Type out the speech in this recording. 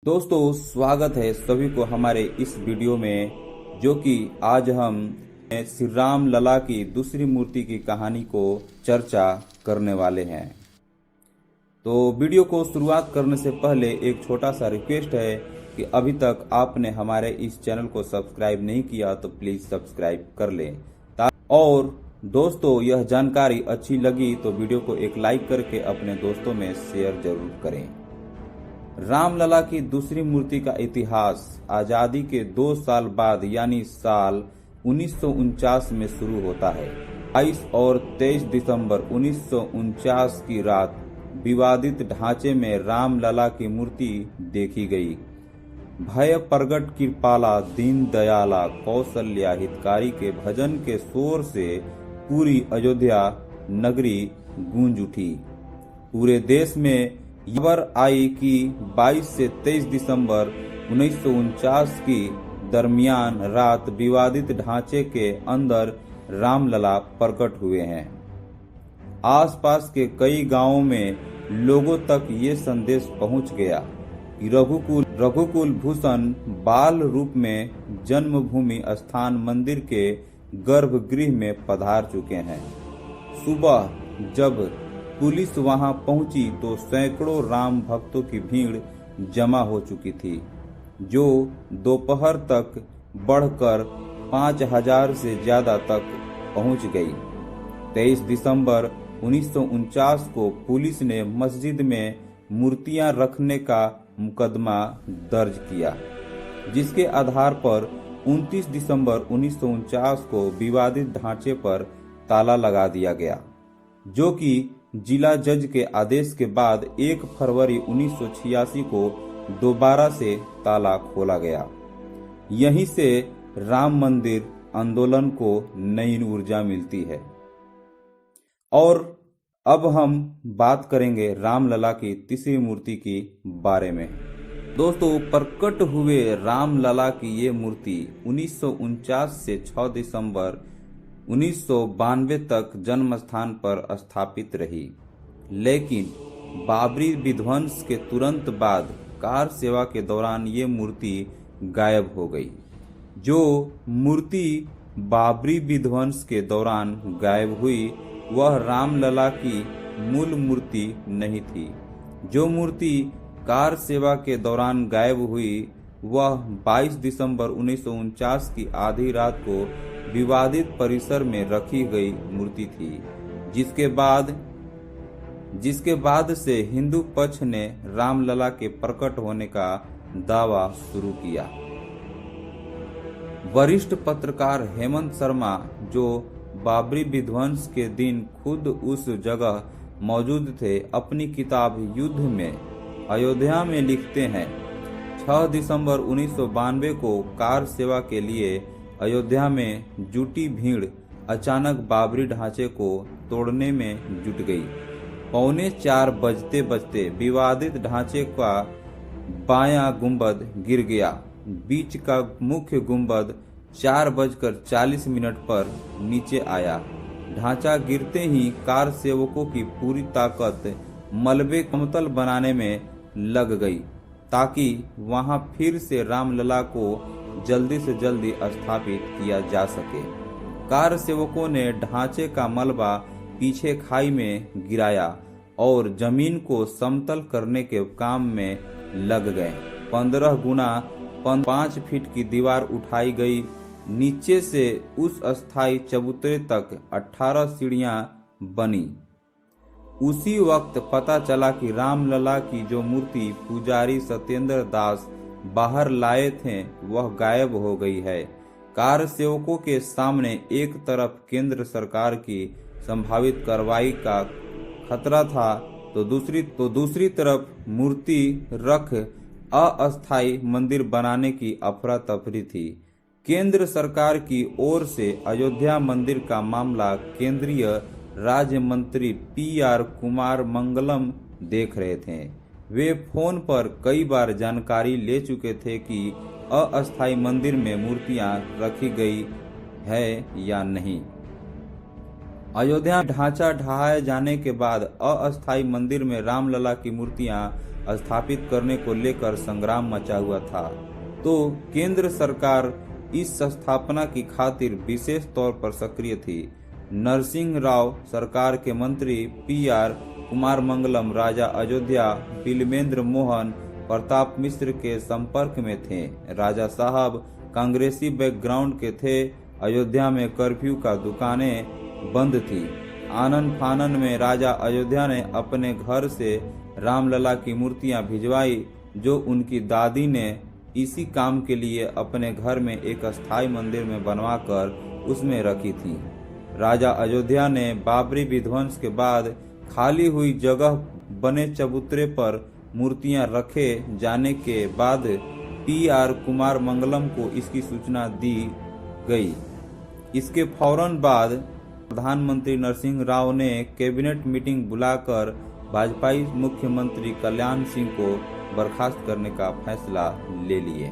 दोस्तों, स्वागत है सभी को हमारे इस वीडियो में, जो कि आज हम श्री राम लला की दूसरी मूर्ति की कहानी को चर्चा करने वाले हैं। तो वीडियो को शुरुआत करने से पहले एक छोटा सा रिक्वेस्ट है कि अभी तक आपने हमारे इस चैनल को सब्सक्राइब नहीं किया तो प्लीज़ सब्सक्राइब कर लें। और दोस्तों, यह जानकारी अच्छी लगी तो वीडियो को एक लाइक करके अपने दोस्तों में शेयर जरूर करें। रामलला की दूसरी मूर्ति का इतिहास आजादी के 2 साल बाद यानी साल 1949 में शुरू होता है। 22 और 23 दिसंबर 1949 की रात विवादित ढांचे में रामलला की मूर्ति देखी गई। भय प्रगट कृपाला दीन दयाला कौशल्या हितकारी के भजन के शोर से पूरी अयोध्या नगरी गूंज उठी। पूरे देश में खबर आई कि 22 से 23 दिसंबर 1949 की दरमियान रात विवादित ढांचे के अंदर रामलला प्रकट हुए हैं। आसपास के कई गांवों में लोगों तक ये संदेश पहुंच गया कि रघुकुल भूषण बाल रूप में जन्मभूमि स्थान मंदिर के गर्भगृह में पधार चुके हैं। सुबह जब पुलिस वहां पहुंची तो सैकड़ों राम भक्तों की भीड़ जमा हो चुकी थी, जो दोपहर तक बढ़कर 5000 से ज्यादा तक पहुंच गई। 23 दिसंबर 1949 को पुलिस ने मस्जिद में मूर्तियां रखने का मुकदमा दर्ज किया, जिसके आधार पर 29 दिसंबर 1949 को विवादित ढांचे पर ताला लगा दिया गया, जो कि जिला जज के आदेश के बाद 1 फरवरी 1986 को दोबारा से ताला खोला गया। यहीं से राम मंदिर आंदोलन को नई ऊर्जा मिलती है। और अब हम बात करेंगे रामलला की तीसरी मूर्ति के बारे में। दोस्तों, प्रकट हुए रामलला की ये मूर्ति 1949 से 6 दिसंबर 1992 तक जन्म स्थान पर स्थापित रही, लेकिन बाबरी विध्वंस के तुरंत बाद कार सेवा के दौरान ये मूर्ति गायब हो गई। जो मूर्ति बाबरी विध्वंस के दौरान गायब हुई वह रामलला की मूल मूर्ति नहीं थी। जो मूर्ति कार सेवा के दौरान गायब हुई वह 22 दिसंबर 1949 की आधी रात को विवादित परिसर में रखी गई मूर्ति थी, जिसके बाद से हिंदू पक्ष ने रामलला के प्रकट होने का दावा शुरू किया। वरिष्ठ पत्रकार हेमंत शर्मा, जो बाबरी विध्वंस के दिन खुद उस जगह मौजूद थे, अपनी किताब युद्ध में अयोध्या में लिखते हैं, 6 दिसंबर 1992 को कार सेवा के लिए अयोध्या में जुटी भीड़ अचानक बाबरी ढांचे को तोड़ने में जुट गई। 3:45 बजते विवादित ढांचे का बायां गुंबद गिर गया। बीच का मुख्य गुंबद 4:40 पर नीचे आया। ढांचा गिरते ही कार सेवकों की पूरी ताकत मलबे समतल बनाने में लग गई, ताकि वहां फिर से रामलला को जल्दी से जल्दी स्थापित किया जा सके। कार सेवकों ने ढांचे का मलबा पीछे खाई में गिराया और जमीन को समतल करने के काम में लग गए। 15 गुना 5 फीट की दीवार उठाई गई। नीचे से उस अस्थायी चबूतरे तक 18 सीढ़ियां बनी। उसी वक्त पता चला कि रामलला की जो मूर्ति पुजारी सत्येंद्र दास बाहर लाए थे वह गायब हो गई है। कार सेवकों के सामने एक तरफ केंद्र सरकार की संभावित कार्रवाई का खतरा था तो दूसरी तरफ मूर्ति रख अस्थायी मंदिर बनाने की अफरा तफरी थी। केंद्र सरकार की ओर से अयोध्या मंदिर का मामला केंद्रीय राज्य मंत्री PR कुमार मंगलम देख रहे थे। वे फोन पर कई बार जानकारी ले चुके थे कि अस्थायी मंदिर में मूर्तियां रखी गई है या नहीं। अयोध्या ढांचा ढहाए जाने के बाद अस्थायी मंदिर में रामलला की मूर्तियां स्थापित करने को लेकर संग्राम मचा हुआ था, तो केंद्र सरकार इस स्थापना की खातिर विशेष तौर पर सक्रिय थी। नरसिंह राव सरकार के मंत्री पी.आर. कुमार मंगलम राजा अयोध्या बिल्वेंद्र मोहन प्रताप मिश्र के संपर्क में थे। राजा साहब कांग्रेसी बैकग्राउंड के थे। अयोध्या में कर्फ्यू का दुकानें बंद थी। आनन फानन में राजा अयोध्या ने अपने घर से रामलला की मूर्तियां भिजवाई, जो उनकी दादी ने इसी काम के लिए अपने घर में एक अस्थायी मंदिर में बनवाकर उसमें रखी थी। राजा अयोध्या ने बाबरी विध्वंस के बाद खाली हुई जगह बने चबूतरे पर मूर्तियां रखे जाने के बाद पी.आर. कुमार मंगलम को इसकी सूचना दी गई। इसके फौरन बाद प्रधानमंत्री नरसिंह राव ने कैबिनेट मीटिंग बुलाकर भाजपाई मुख्यमंत्री कल्याण सिंह को बर्खास्त करने का फैसला ले लिए।